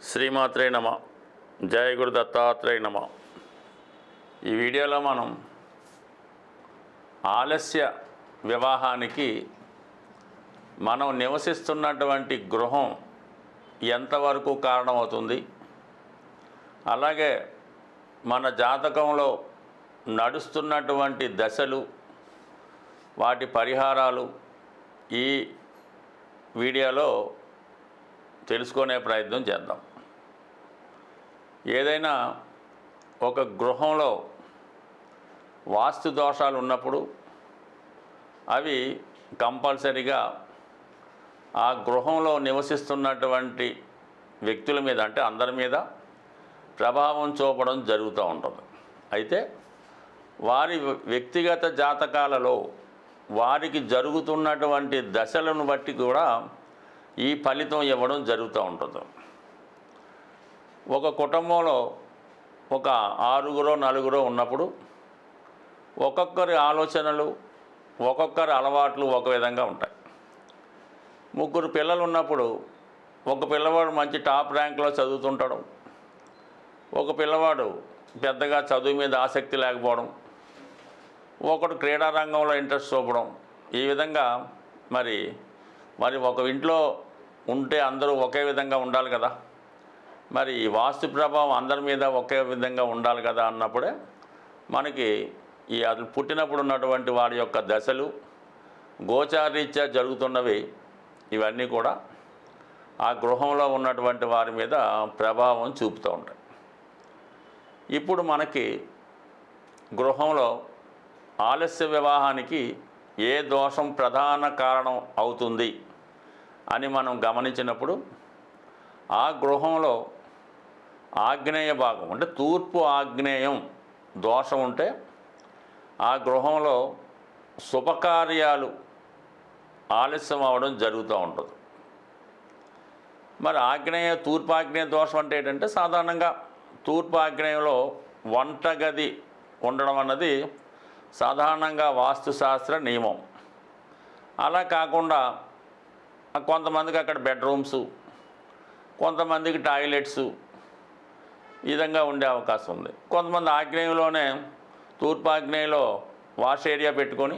శ్రీమాత్రే నమ. జయ గురు దత్తాత్రేయ నమ. ఈ వీడియోలో మనం ఆలస్య వివాహానికి మనం నివసిస్తున్నటువంటి గృహం ఎంతవరకు కారణమవుతుంది, అలాగే మన జాతకంలో నడుస్తున్నటువంటి దశలు, వాటి పరిహారాలు ఈ వీడియోలో తెలుసుకునే ప్రయత్నం చేద్దాం. ఏదైనా ఒక గృహంలో వాస్తు దోషాలు ఉన్నప్పుడు అవి కంపల్సరీగా ఆ గృహంలో నివసిస్తున్నటువంటి వ్యక్తుల మీద, అంటే అందరి మీద ప్రభావం చూపడం జరుగుతూ ఉంటుంది. అయితే వారి వ్యక్తిగత జాతకాలలో వారికి జరుగుతున్నటువంటి దశలను బట్టి కూడా ఈ ఫలితం ఇవ్వడం జరుగుతూ ఉంటుంది. ఒక కుటుంబంలో ఒక 6-9 ఉన్నప్పుడు ఒక్కొక్కరి ఆలోచనలు, ఒక్కొక్కరి అలవాట్లు ఒక విధంగా ఉంటాయి. 3 పిల్లలు ఉన్నప్పుడు ఒక పిల్లవాడు మంచి టాప్ ర్యాంక్లో చదువుతుంటాడు, ఒక పిల్లవాడు పెద్దగా చదువు మీద ఆసక్తి లేకపోవడం, ఒకడు క్రీడా రంగంలో ఇంట్రెస్ట్ చూపడం. ఈ విధంగా మరి ఒక ఇంట్లో ఉంటే అందరూ ఒకే విధంగా ఉండాలి కదా, మరి ఈ వాస్తు ప్రభావం అందరి మీద ఒకే విధంగా ఉండాలి కదా అన్నప్పుడే మనకి ఈ అసలు పుట్టినప్పుడు ఉన్నటువంటి వారి యొక్క దశలు, గోచారీత్యా జరుగుతున్నవి, ఇవన్నీ కూడా ఆ గృహంలో ఉన్నటువంటి వారి మీద ప్రభావం చూపుతూ ఉంటాయి. ఇప్పుడు మనకి గృహంలో ఆలస్య వివాహానికి ఏ దోషం ప్రధాన కారణం అవుతుంది అని మనం గమనించినప్పుడు, ఆ గృహంలో ఆగ్నేయ భాగం అంటే తూర్పు ఆగ్నేయం దోషం ఉంటే ఆ గృహంలో శుభకార్యాలు ఆలస్యం అవ్వడం జరుగుతూ ఉంటుంది. మరి తూర్పు ఆగ్నేయ దోషం అంటే ఏంటంటే, సాధారణంగా తూర్పు ఆగ్నేయంలో వంటగది ఉండడం అన్నది సాధారణంగా వాస్తుశాస్త్ర నియమం. అలా కాకుండా కొంతమందికి అక్కడ బెడ్రూమ్స్, కొంతమందికి టాయిలెట్స్ ఈ విధంగా ఉండే అవకాశం ఉంది. కొంతమంది ఆగ్నేయంలోనే తూర్పు ఆగ్నేయంలో వాష్ ఏరియా పెట్టుకొని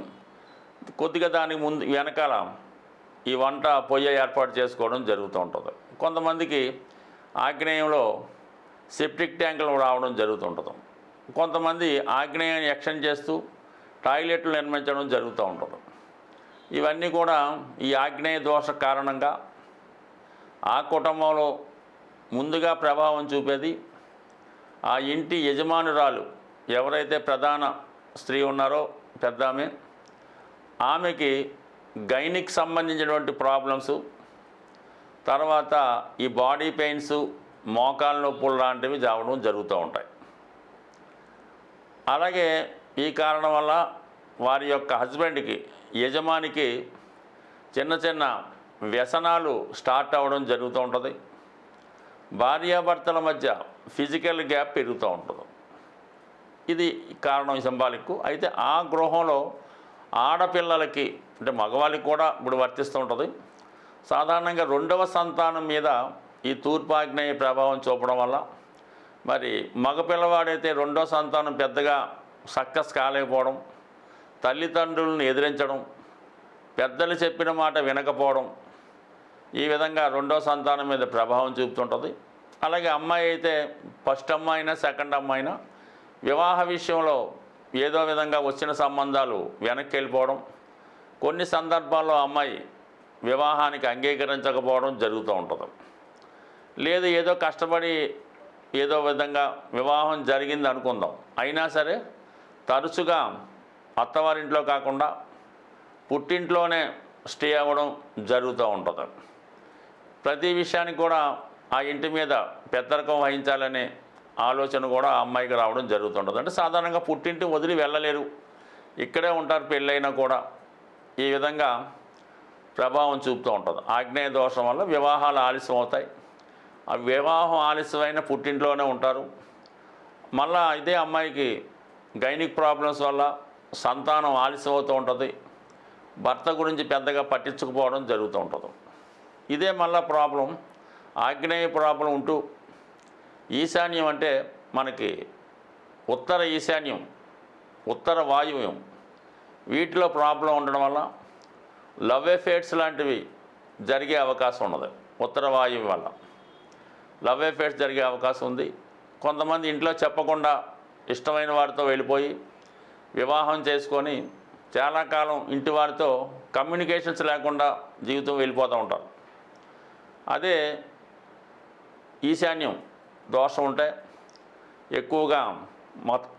కొద్దిగా దానికి ముందు వెనకాల ఈ వంట పొయ్యి ఏర్పాటు చేసుకోవడం జరుగుతూ ఉంటుంది. కొంతమందికి ఆగ్నేయంలో సెప్టిక్ ట్యాంకులు రావడం జరుగుతుంటుంది. కొంతమంది ఆగ్నేయాన్ని ఎక్స్టెండ్ చేస్తూ టాయిలెట్లు నిర్మించడం జరుగుతూ ఉంటుంది. ఇవన్నీ కూడా ఈ ఆగ్నేయ దోష కారణంగా ఆ కుటుంబంలో ముందుగా ప్రభావం చూపేది ఆ ఇంటి యజమానురాలు, ఎవరైతే ప్రధాన స్త్రీ ఉన్నారో పెద్ద ఆమెకి గైనిక్ సంబంధించినటువంటి ప్రాబ్లమ్స్, తర్వాత ఈ బాడీ పెయిన్స్, మోకాళ్ళ నొప్పులు లాంటివి రావడం జరుగుతూ ఉంటాయి. అలాగే ఈ కారణం వల్ల వారి యొక్క హస్బెండ్కి, యజమానికి చిన్న చిన్న వ్యసనాలు స్టార్ట్ అవ్వడం జరుగుతూ ఉంటుంది. భార్యాభర్తల మధ్య ఫిజికల్ గ్యాప్ పెరుగుతూ ఉంటుంది. ఇది కారణం సింబాలిక్. అయితే ఆ గృహంలో ఆడపిల్లలకి, అంటే మగవాళ్ళకి కూడా ఇప్పుడు వర్తిస్తూ ఉంటుంది. సాధారణంగా 2వ సంతానం మీద ఈ తూర్పాగ్నేయ ప్రభావం చూపడం వల్ల మరి మగపిల్లవాడైతే 2వ సంతానం పెద్దగా సక్సెస్ కాలేకపోవడం, తల్లిదండ్రులను ఎదిరించడం, పెద్దలు చెప్పిన మాట వినకపోవడం, ఈ విధంగా 2వ సంతానం మీద ప్రభావం చూపుతుంటుంది. అలాగే అమ్మాయి అయితే ఫస్ట్ అమ్మాయినా సెకండ్ అమ్మాయినా వివాహ విషయంలో ఏదో విధంగా వచ్చిన సంబంధాలు వెనక్కి వెళ్ళిపోవడం, కొన్ని సందర్భాల్లో అమ్మాయి వివాహానికి అంగీకరించకపోవడం జరుగుతూ ఉంటుంది. లేదు ఏదో కష్టపడి ఏదో విధంగా వివాహం జరిగింది అనుకుందాం, అయినా సరే తరచుగా అత్తవారింట్లో కాకుండా పుట్టింట్లోనే స్టే అవ్వడం జరుగుతూ ఉంటుంది. ప్రతి విషయానికి కూడా ఆ ఇంటి మీద పెద్దరికం వహించాలనే ఆలోచన కూడా ఆ అమ్మాయికి రావడం జరుగుతుంటుంది. అంటే సాధారణంగా పుట్టింటి వదిలి వెళ్ళలేరు, ఇక్కడే ఉంటారు పెళ్ళైనా కూడా. ఈ విధంగా ప్రభావం చూపుతూ ఉంటుంది. ఆగ్నేయ దోషం వల్ల వివాహాలు ఆలస్యం అవుతాయి. ఆ వివాహం ఆలస్యమైన పుట్టింట్లోనే ఉంటారు. మళ్ళా ఇదే అమ్మాయికి గైనిక్ ప్రాబ్లమ్స్ వల్ల సంతానం ఆలస్యం అవుతూ ఉంటుంది. భర్త గురించి పెద్దగా పట్టించుకుపోవడం జరుగుతూ ఉంటుంది. ఇదే మళ్ళీ ప్రాబ్లం ఆగ్నేయ ప్రాబ్లం ఉంటూ ఈశాన్యం అంటే మనకి ఉత్తర ఈశాన్యం, ఉత్తర వాయువ్యం, వీటిలో ప్రాబ్లం ఉండడం వల్ల లవ్ ఎఫేర్స్ లాంటివి జరిగే అవకాశం ఉన్నది. ఉత్తర వాయువు వల్ల లవ్ ఎఫేర్స్ జరిగే అవకాశం ఉంది. కొంతమంది ఇంట్లో చెప్పకుండా ఇష్టమైన వారితో వెళ్ళిపోయి వివాహం చేసుకొని చాలా కాలం ఇంటి వారితో కమ్యూనికేషన్స్ లేకుండా జీవితం వెళ్ళిపోతూ ఉంటారు. అదే ఈశాన్యం దోషం ఉంటే ఎక్కువగా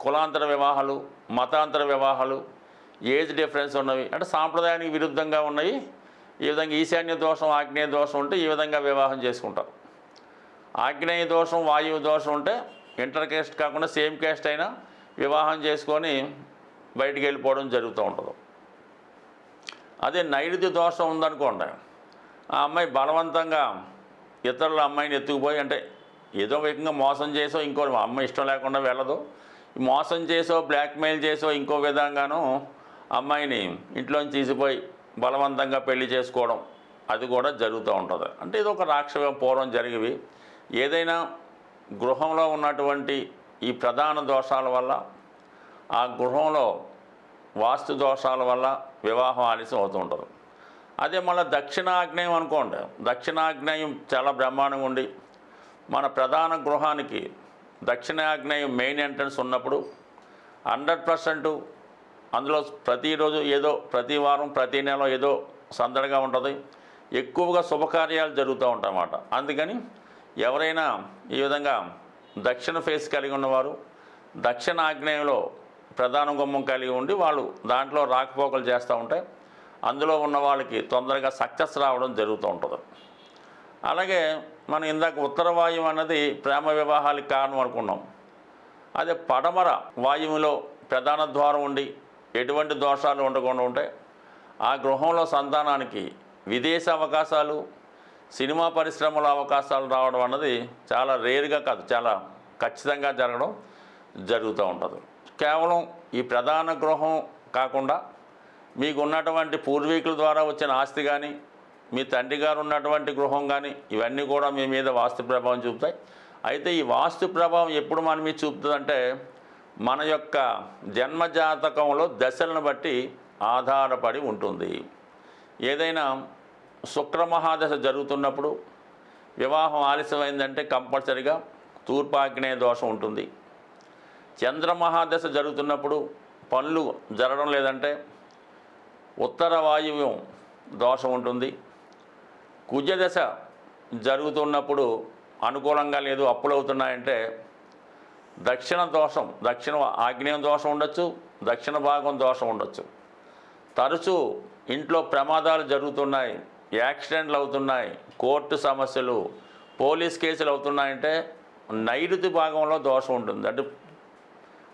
కులాంతర వివాహాలు, మతాంతర వివాహాలు, ఏజ్ డిఫరెన్స్ ఉన్నవి, అంటే సాంప్రదాయానికి విరుద్ధంగా ఉన్నాయి. ఈ విధంగా ఈశాన్య దోషం, ఆగ్నేయ దోషం ఉంటే ఈ విధంగా వివాహం చేసుకుంటారు. ఆగ్నేయ దోషం, వాయువు దోషం ఉంటే ఇంటర్ కేస్ట్ కాకుండా సేమ్ కేస్ట్ అయినా వివాహం చేసుకొని బయటికి వెళ్ళిపోవడం జరుగుతూ ఉంటుంది. అదే నైరుతి దోషం ఉందనుకోండి, ఆ అమ్మాయి బలవంతంగా ఇతరుల అమ్మాయిని ఎత్తుకుపోయి, అంటే ఏదో విధంగా మోసం చేసో, ఇంకో అమ్మాయి ఇష్టం లేకుండా వెళ్ళదు, మోసం చేసో బ్లాక్మెయిల్ చేసో ఇంకో విధంగానూ అమ్మాయిని ఇంట్లోంచి తీసిపోయి బలవంతంగా పెళ్లి చేసుకోవడం, అది కూడా జరుగుతూ ఉంటుంది. అంటే ఇది ఒక రాక్షస పూర్వం జరిగేవి. ఏదైనా గృహంలో ఉన్నటువంటి ఈ ప్రధాన దోషాల వల్ల, ఆ గృహంలో వాస్తు దోషాల వల్ల వివాహం ఆలస్యం అవుతూ ఉంటుంది. అదే మళ్ళీ దక్షిణాగ్నేయం అనుకోండి, దక్షిణాగ్నేయం చాలా బ్రహ్మాండంగా ఉండి మన ప్రధాన గృహానికి దక్షిణాగ్నేయం మెయిన్ ఎంట్రన్స్ ఉన్నప్పుడు 100% అందులో ప్రతిరోజు ఏదో, ప్రతి వారం, ప్రతి నెల ఏదో సందడిగా ఉంటుంది. ఎక్కువగా శుభకార్యాలు జరుగుతూ ఉంటాయన్నమాట. అందుకని ఎవరైనా ఈ విధంగా దక్షిణ ఫేస్ కలిగి ఉన్నవారు దక్షిణ ఆగ్నేయంలో ప్రధాన గుమ్మం కలిగి ఉండి వాళ్ళు దాంట్లో రాకపోకలు చేస్తూ ఉంటే అందులో ఉన్న వాళ్ళకి తొందరగా సక్సెస్ రావడం జరుగుతూ ఉంటుంది. అలాగే మనం ఇందాక ఉత్తర వాయువు అన్నది ప్రేమ వివాహాలకు కారణం అనుకున్నాం. అదే పడమర వాయువులో ప్రధాన ద్వారం ఉండి ఎటువంటి దోషాలు ఉండకుండా ఉంటే ఆ గృహంలో సంతానానికి విదేశ అవకాశాలు, సినిమా పరిశ్రమల అవకాశాలు రావడం అన్నది చాలా రేరుగా కాదు, చాలా ఖచ్చితంగా జరగడం జరుగుతూ ఉంటుంది. కేవలం ఈ ప్రధాన గృహం కాకుండా మీకు ఉన్నటువంటి పూర్వీకుల ద్వారా వచ్చిన ఆస్తి కానీ, మీ తండ్రి గారు ఉన్నటువంటి గృహం కానీ, ఇవన్నీ కూడా మీ మీద వాస్తు ప్రభావం చూపుతాయి. అయితే ఈ వాస్తు ప్రభావం ఎప్పుడు మన మీద చూపుతుందంటే మన యొక్క జన్మజాతకంలో దశలను బట్టి ఆధారపడి ఉంటుంది. ఏదైనా శుక్రమహాదశ జరుగుతున్నప్పుడు వివాహం ఆలస్యమైందంటే కంపల్సరిగా తూర్పాగ్నేయ దోషం ఉంటుంది. చంద్రమహాదశ జరుగుతున్నప్పుడు పనులు జరగడం లేదంటే ఉత్తర వాయువ్యం దోషం ఉంటుంది. కుజదశ జరుగుతున్నప్పుడు అనుకూలంగా లేదు, అప్పులు అవుతున్నాయంటే దక్షిణ దోషం, దక్షిణ ఆగ్నేయం దోషం ఉండొచ్చు, దక్షిణ భాగం దోషం ఉండొచ్చు. తరచూ ఇంట్లో ప్రమాదాలు జరుగుతున్నాయి, యాక్సిడెంట్లు అవుతున్నాయి, కోర్టు సమస్యలు, పోలీస్ కేసులు అవుతున్నాయంటే నైరుతి భాగంలో దోషం ఉంటుంది. అంటే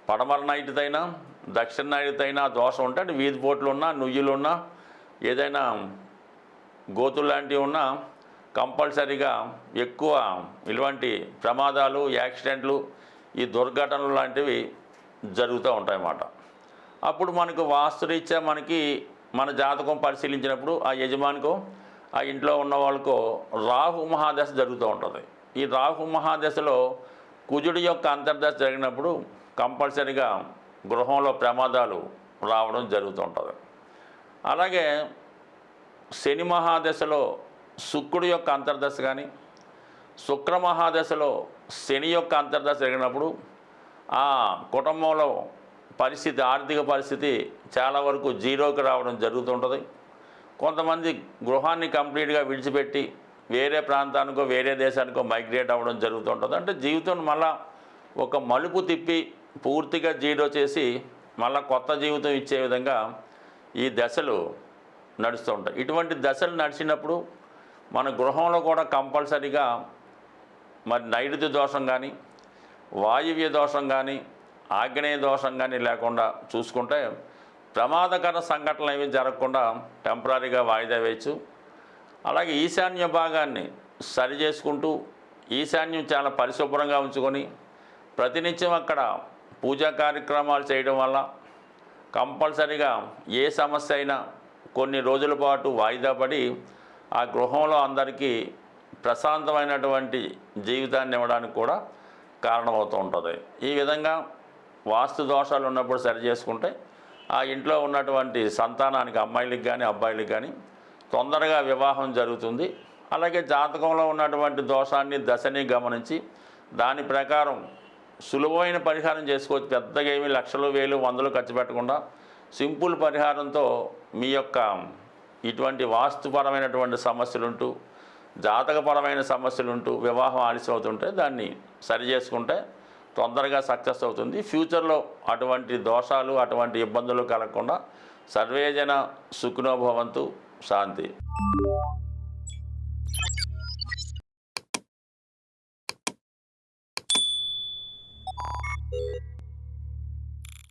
పడమర నైరుతైనా దక్షిణ నైరుతైనా దోషం ఉంటే, అంటే వీధి పోట్లు ఉన్నా, నుయ్యులున్నా, ఏదైనా గోతులు లాంటివి ఉన్నా కంపల్సరీగా ఎక్కువ ఇలాంటి ప్రమాదాలు, యాక్సిడెంట్లు, ఈ దుర్ఘటనలు లాంటివి జరుగుతూ ఉంటాయన్నమాట. అప్పుడు మనకు వాస్తురీత్యా మనకి మన జాతకం పరిశీలించినప్పుడు ఆ యజమానికో ఆ ఇంట్లో ఉన్న వాళ్ళకో రాహు మహాదశ జరుగుతూ ఉంటుంది. ఈ రాహు మహాదశలో కుజుడి యొక్క అంతర్దశ జరిగినప్పుడు కంపల్సరీగా గృహంలో ప్రమాదాలు రావడం జరుగుతూ ఉంటుంది. అలాగే శని మహాదశలో శుక్రుడి యొక్క అంతర్దశ కానీ, శుక్ర మహాదశలో శని యొక్క అంతర్దశ జరిగినప్పుడు ఆ కుటుంబంలో పరిస్థితి, ఆర్థిక పరిస్థితి చాలా వరకు జీరోకి రావడం జరుగుతుంటుంది. కొంతమంది గృహాన్ని కంప్లీట్గా విడిచిపెట్టి వేరే ప్రాంతానికో వేరే దేశానికో మైగ్రేట్ అవ్వడం జరుగుతుంటుంది. అంటే జీవితం మళ్ళా ఒక మలుపు తిప్పి పూర్తిగా జీరో చేసి మళ్ళీ కొత్త జీవితం ఇచ్చే విధంగా ఈ దశలు నడుస్తూ ఉంటాయి. ఇటువంటి దశలు నడిచినప్పుడు మన గృహంలో కూడా కంపల్సరీగా మరి నైరుతి దోషం కానీ, వాయువ్య దోషం కానీ, ఆగ్నేయ దోషం కానీ లేకుండా చూసుకుంటే ప్రమాదకర సంఘటనలు ఏవి జరగకుండా టెంపరీగా వాయిదా వేయచ్చు. అలాగే ఈశాన్య భాగాన్ని సరి చేసుకుంటూ ఈశాన్యం చాలా పరిశుభ్రంగా ఉంచుకొని ప్రతినిత్యం అక్కడ పూజా కార్యక్రమాలు చేయడం వల్ల కంపల్సరీగా ఏ సమస్య అయినా కొన్ని రోజుల పాటు వాయిదా పడి ఆ గృహంలో అందరికీ ప్రశాంతమైనటువంటి జీవితాన్ని ఇవ్వడానికి కూడా కారణమవుతూ ఉంటుంది. ఈ విధంగా వాస్తు దోషాలు ఉన్నప్పుడు సరి చేసుకుంటే ఆ ఇంట్లో ఉన్నటువంటి సంతానానికి అమ్మాయిలకి కానీ అబ్బాయిలకి కానీ తొందరగా వివాహం జరుగుతుంది. అలాగే జాతకంలో ఉన్నటువంటి దోషాన్ని దశని గమనించి దాని ప్రకారం సులువైన పరిహారం చేసుకోవచ్చు. పెద్దగా ఏమి లక్షలు వేలు వందలు ఖర్చు పెట్టకుండా సింపుల్ పరిహారంతో మీ యొక్క ఇటువంటి వాస్తుపరమైనటువంటి సమస్యలుంటూ జాతకపరమైన సమస్యలుంటూ వివాహం ఆలస్యం అవుతుంటే దాన్ని సరి చేసుకుంటే తొందరగా సక్సెస్ అవుతుంది. ఫ్యూచర్లో అటువంటి దోషాలు అటువంటి ఇబ్బందులు కలగకుండా సర్వేజన సుఖినో భవంతు. శాంతి.